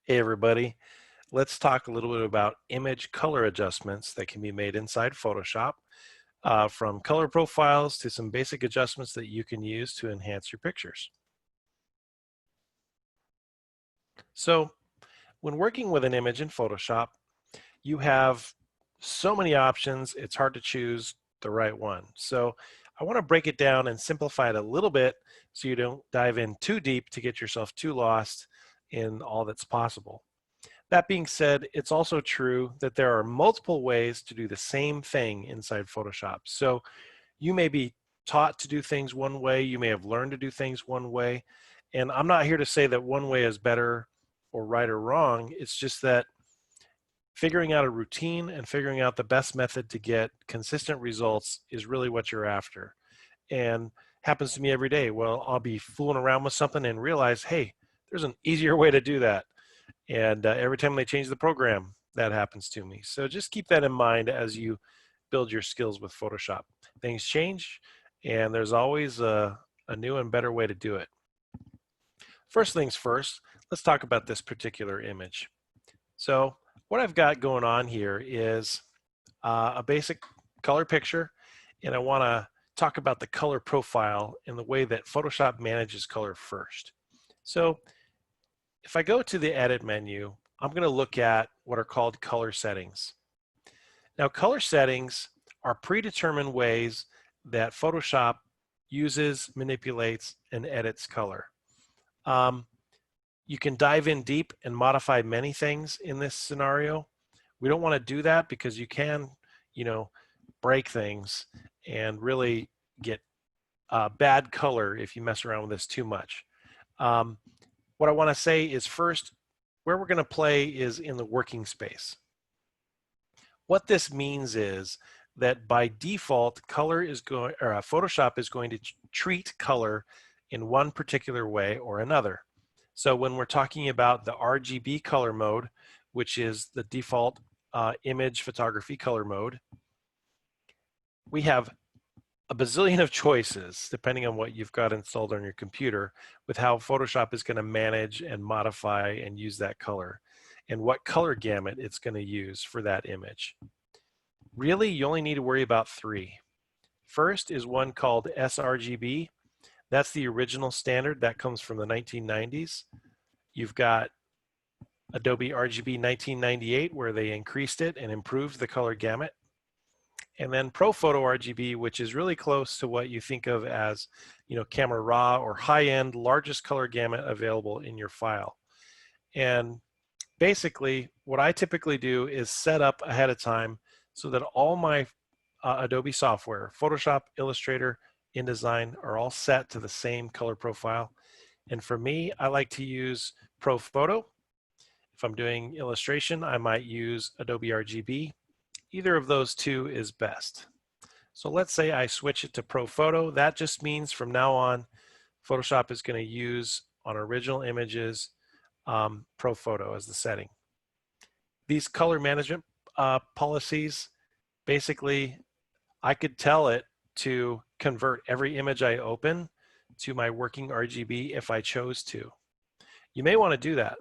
Hey everybody, let's talk a little bit about image color adjustments that can be made inside Photoshop, from color profiles to some basic adjustments that you can use to enhance your pictures. So when working with an image in Photoshop, you have so many options, it's hard to choose the right one. So I want to break it down and simplify it a little bit so you don't dive in too deep to get yourself too lost in all that's possible. That being said, it's also true that there are multiple ways to do the same thing inside Photoshop. So you may be taught to do things one way, you may have learned to do things one way, and I'm not here to say that one way is better or right or wrong. It's just that figuring out a routine and figuring out the best method to get consistent results is really what you're after. And happens to me every day. Well, I'll be fooling around with something and realize, hey, there's an easier way to do that. And every time they change the program, that happens to me. So just keep that in mind as you build your skills with Photoshop. Things change, and there's always a new and better way to do it. First things first, let's talk about this particular image. So what I've got going on here is a basic color picture, and I want to talk about the color profile and the way that Photoshop manages color first. So if I go to the Edit menu, I'm going to look at what are called color settings. Now, color settings are predetermined ways that Photoshop uses, manipulates, and edits color. You can dive in deep and modify many things in this scenario. We don't want to do that because you can, break things and really get bad color if you mess around with this too much. What I want to say is first, where we're going to play is in the working space. What this means is that by default, Photoshop is going to treat color in one particular way or another. So when we're talking about the RGB color mode, which is the default image photography color mode, we have a bazillion of choices depending on what you've got installed on your computer with how Photoshop is going to manage and modify and use that color and what color gamut it's going to use for that image. Really, you only need to worry about three. First is one called sRGB. That's the original standard that comes from the 1990s. You've got Adobe RGB 1998 where they increased it and improved the color gamut. And then ProPhoto RGB, which is really close to what you think of as, Camera Raw or high-end, largest color gamut available in your file. And basically, what I typically do is set up ahead of time so that all my Adobe software, Photoshop, Illustrator, InDesign, are all set to the same color profile. And for me, I like to use ProPhoto. If I'm doing illustration, I might use Adobe RGB. Either of those two is best. So let's say I switch it to ProPhoto. That just means from now on, Photoshop is going to use on original images ProPhoto as the setting. These color management policies, basically, I could tell it to convert every image I open to my working RGB if I chose to. You may want to do that.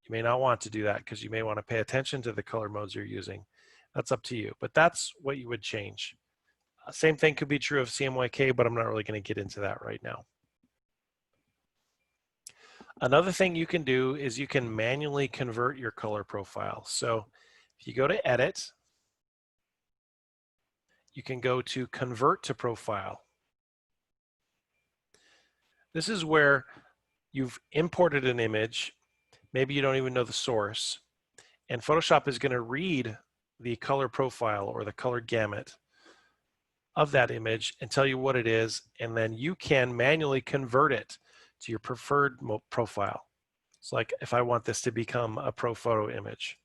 You may not want to do that because you may want to pay attention to the color modes you're using. That's up to you, but that's what you would change. Same thing could be true of CMYK, but I'm not really going to get into that right now. Another thing you can do is you can manually convert your color profile. So if you go to Edit, you can go to Convert to Profile. This is where you've imported an image. Maybe you don't even know the source. And Photoshop is going to read the color profile or the color gamut of that image and tell you what it is, and then you can manually convert it to your preferred profile. So like if I want this to become a ProPhoto image,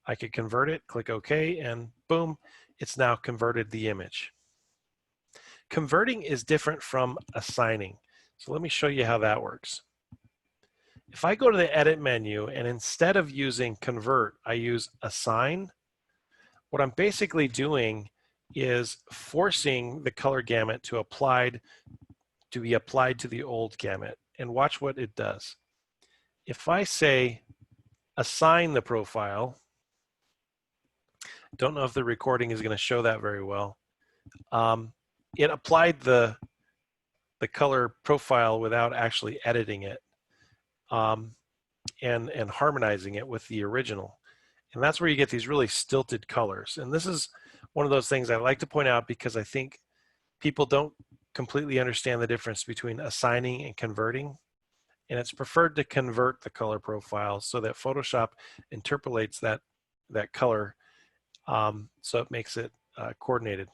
I could convert it, click OK, and boom, it's now converted the image. Converting is different from assigning. So let me show you how that works. If I go to the Edit menu and instead of using Convert, I use Assign, what I'm basically doing is forcing the color gamut to be applied to the old gamut. And watch what it does. If I say assign the profile. Don't know if the recording is going to show that very well. It applied the color profile without actually editing it and harmonizing it with the original. And that's where you get these really stilted colors. And this is one of those things I like to point out because I think people don't completely understand the difference between assigning and converting. And it's preferred to convert the color profile so that Photoshop interpolates that color so it makes it coordinated.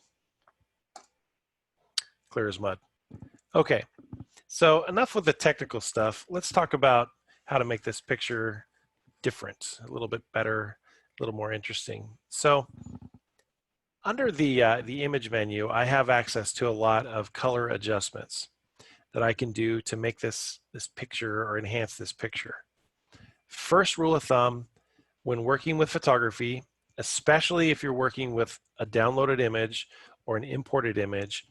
Clear as mud. Okay, so enough with the technical stuff. Let's talk about how to make this picture different, a little bit better, a little more interesting. So under the image menu, I have access to a lot of color adjustments that I can do to make this picture or enhance this picture. First rule of thumb, when working with photography, especially if you're working with a downloaded image or an imported image,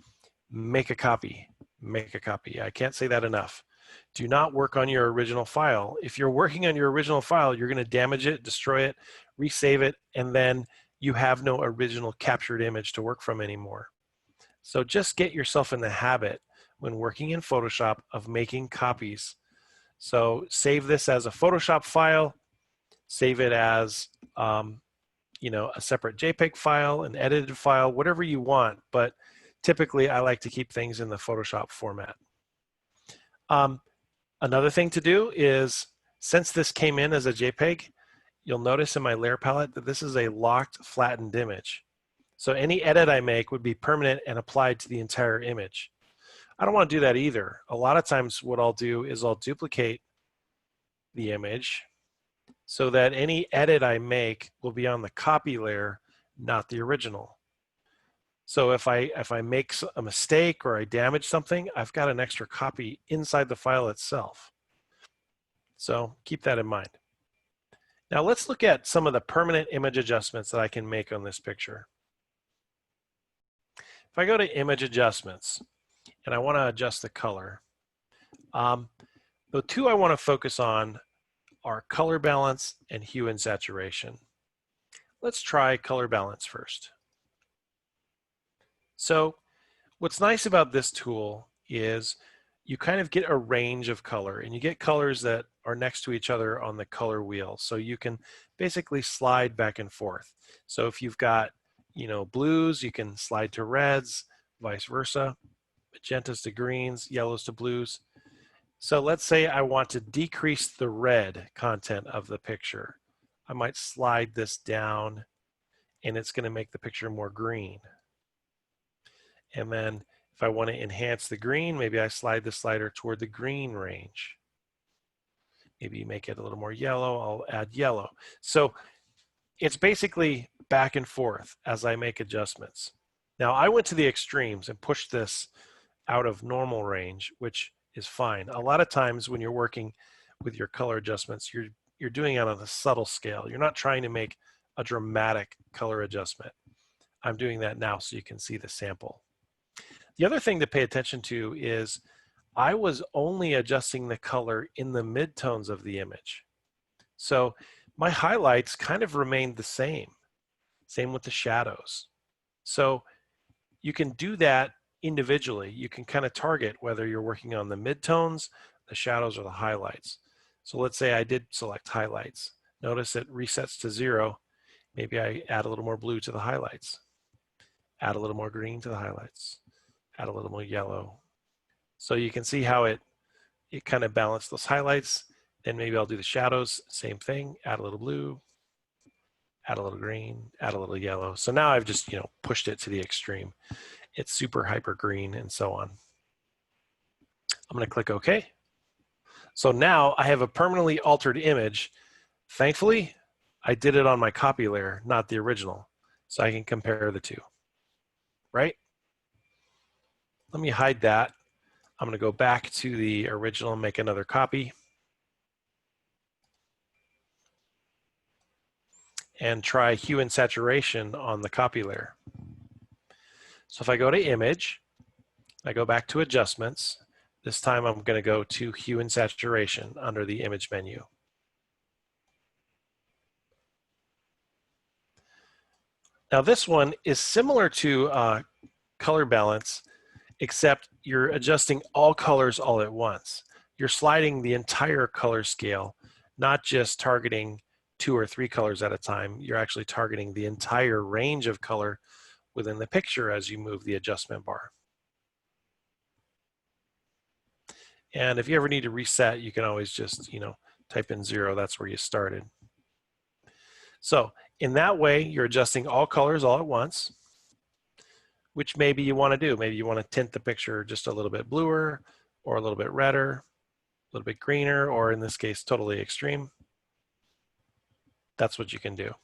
make a copy. Make a copy. I can't say that enough. Do not work on your original file. If you're working on your original file, you're going to damage it, destroy it, resave it, and then you have no original captured image to work from anymore. So just get yourself in the habit when working in Photoshop of making copies. So save this as a Photoshop file, save it as you know, a separate JPEG file, an edited file, whatever you want, but typically I like to keep things in the Photoshop format. Another thing to do is, since this came in as a JPEG, you'll notice in my layer palette that this is a locked flattened image. So any edit I make would be permanent and applied to the entire image. I don't want to do that either. A lot of times what I'll do is I'll duplicate the image so that any edit I make will be on the copy layer, not the original. So if I make a mistake or I damage something, I've got an extra copy inside the file itself. So keep that in mind. Now let's look at some of the permanent image adjustments that I can make on this picture. If I go to image adjustments and I want to adjust the color, the two I want to focus on are color balance and hue and saturation. Let's try color balance first. So what's nice about this tool is you kind of get a range of color, and you get colors that are next to each other on the color wheel. So you can basically slide back and forth. So if you've got, you know, blues, you can slide to reds, vice versa, magentas to greens, yellows to blues. So let's say I want to decrease the red content of the picture. I might slide this down and it's going to make the picture more green. And then if I want to enhance the green, maybe I slide the slider toward the green range. Maybe make it a little more yellow, I'll add yellow. So it's basically back and forth as I make adjustments. Now I went to the extremes and pushed this out of normal range, which is fine. A lot of times when you're working with your color adjustments, you're doing it on a subtle scale. You're not trying to make a dramatic color adjustment. I'm doing that now so you can see the sample. The other thing to pay attention to is I was only adjusting the color in the midtones of the image. So my highlights kind of remained the same. Same with the shadows. So you can do that individually. You can kind of target whether you're working on the midtones, the shadows, or the highlights. So let's say I did select highlights. Notice it resets to 0. Maybe I add a little more blue to the highlights. Add a little more green to the highlights. Add a little more yellow. So you can see how it kind of balanced those highlights. Then maybe I'll do the shadows, same thing, add a little blue, add a little green, add a little yellow. So now I've just, you know, pushed it to the extreme. It's super hyper green and so on. I'm going to click OK. So now I have a permanently altered image. Thankfully, I did it on my copy layer, not the original. So I can compare the two, right? Let me hide that. I'm going to go back to the original and make another copy. And try hue and saturation on the copy layer. So if I go to image, I go back to adjustments. This time I'm going to go to hue and saturation under the image menu. Now this one is similar to color balance, except you're adjusting all colors all at once. You're sliding the entire color scale, not just targeting 2 or 3 colors at a time. You're actually targeting the entire range of color within the picture as you move the adjustment bar. And if you ever need to reset, you can always just, type in 0. That's where you started. So in that way, you're adjusting all colors all at once, which maybe you want to do. Maybe you want to tint the picture just a little bit bluer or a little bit redder, a little bit greener, or in this case, totally extreme. That's what you can do.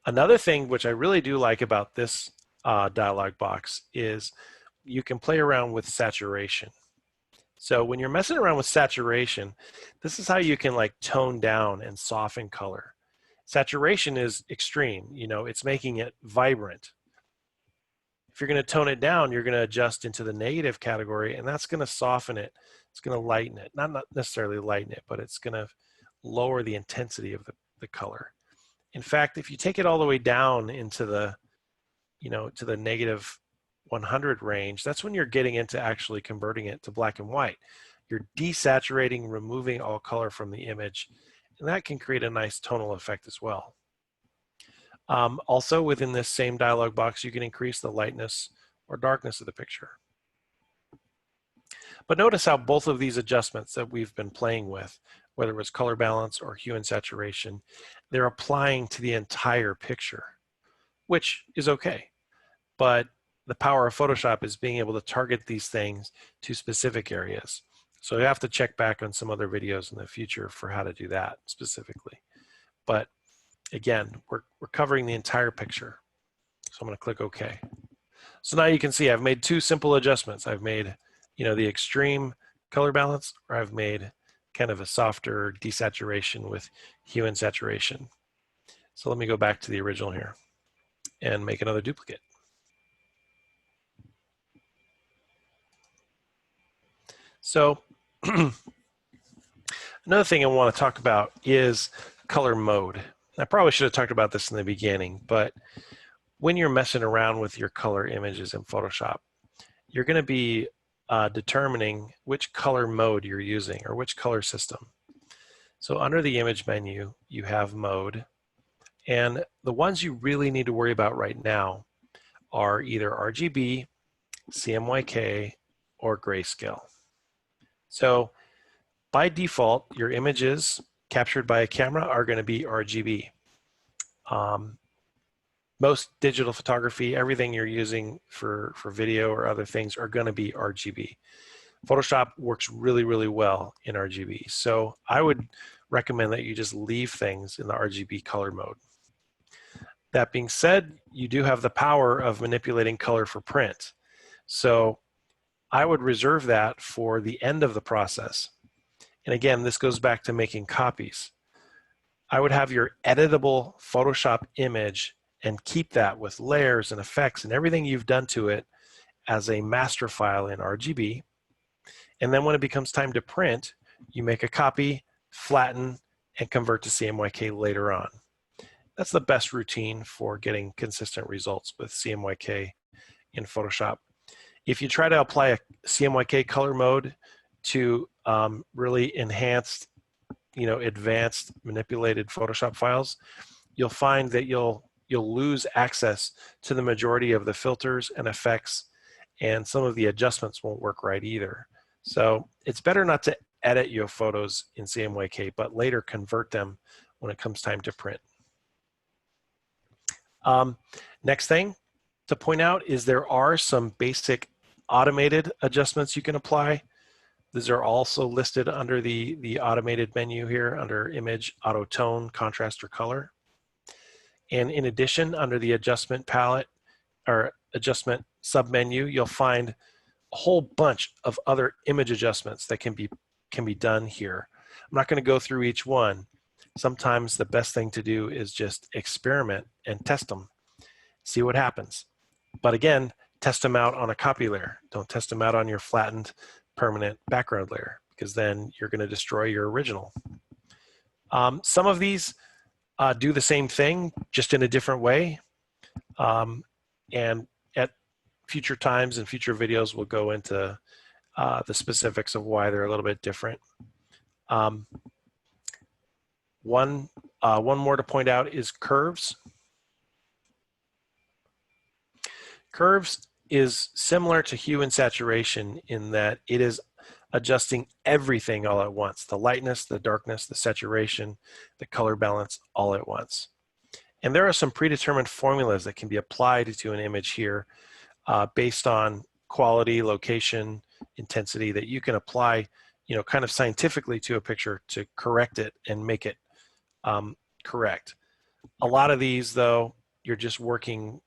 Another thing which I really do like about this dialog box is you can play around with saturation. So when you're messing around with saturation, this is how you can like tone down and soften color. Saturation is extreme, it's making it vibrant. If you're going to tone it down, you're going to adjust into the negative category, and that's going to soften it. It's going to lighten it. Not necessarily lighten it, but it's going to lower the intensity of the color. In fact, if you take it all the way down into the, to the negative 100 range, that's when you're getting into actually converting it to black and white. You're desaturating, removing all color from the image, and that can create a nice tonal effect as well. Also, within this same dialog box, you can increase the lightness or darkness of the picture. But notice how both of these adjustments that we've been playing with, whether it was color balance or hue and saturation, they're applying to the entire picture, which is okay. But the power of Photoshop is being able to target these things to specific areas. So you have to check back on some other videos in the future for how to do that specifically. But again, we're covering the entire picture. So I'm going to click OK. So now you can see I've made 2 simple adjustments. I've made, the extreme color balance, or I've made kind of a softer desaturation with hue and saturation. So let me go back to the original here and make another duplicate. So another thing I want to talk about is color mode. I probably should have talked about this in the beginning, but when you're messing around with your color images in Photoshop, you're going to be determining which color mode you're using or which color system. So under the image menu, you have mode, and the ones you really need to worry about right now are either RGB, CMYK, or grayscale. So by default, your images captured by a camera are going to be RGB. Most digital photography, everything you're using for video or other things are going to be RGB. Photoshop works really, really well in RGB. So I would recommend that you just leave things in the RGB color mode. That being said, you do have the power of manipulating color for print. So I would reserve that for the end of the process. And again, this goes back to making copies. I would have your editable Photoshop image and keep that with layers and effects and everything you've done to it as a master file in RGB. And then when it becomes time to print, you make a copy, flatten, and convert to CMYK later on. That's the best routine for getting consistent results with CMYK in Photoshop. If you try to apply a CMYK color mode to really enhanced, advanced manipulated Photoshop files, you'll find that you'll lose access to the majority of the filters and effects, and some of the adjustments won't work right either. So it's better not to edit your photos in CMYK, but later convert them when it comes time to print. Next thing to point out is there are some basic automated adjustments you can apply. These are also listed under the automated menu here under Image, Auto Tone, Contrast, or Color. And in addition, under the adjustment palette or adjustment submenu, you'll find a whole bunch of other image adjustments that can be done here. I'm not going to go through each one. Sometimes the best thing to do is just experiment and test them, see what happens. But again, test them out on a copy layer. Don't test them out on your flattened permanent background layer, because then you're going to destroy your original. Some of these do the same thing, just in a different way. And at future times and future videos, we'll go into the specifics of why they're a little bit different. One more to point out is curves. Curves is similar to hue and saturation in that it is adjusting everything all at once: the lightness, the darkness, the saturation, the color balance, all at once. And there are some predetermined formulas that can be applied to an image here based on quality, location, intensity, that you can apply, kind of scientifically to a picture to correct it and make it correct. A lot of these, though, you're just working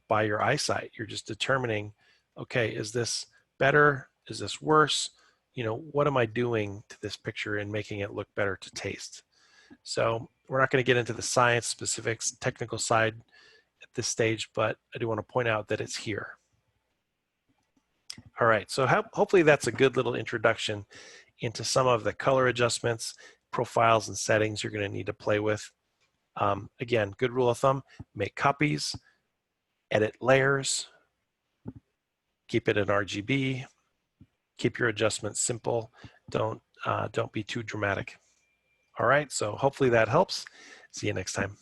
by your eyesight. You're just determining, okay, is this better? Is this worse? What am I doing to this picture and making it look better to taste? So we're not going to get into the science specifics, technical side at this stage, but I do want to point out that it's here. All right, so hopefully that's a good little introduction into some of the color adjustments, profiles, and settings you're going to need to play with. Again, good rule of thumb: make copies, edit layers, keep it in RGB, keep your adjustments simple. Don't be too dramatic. All right, so hopefully that helps. See you next time.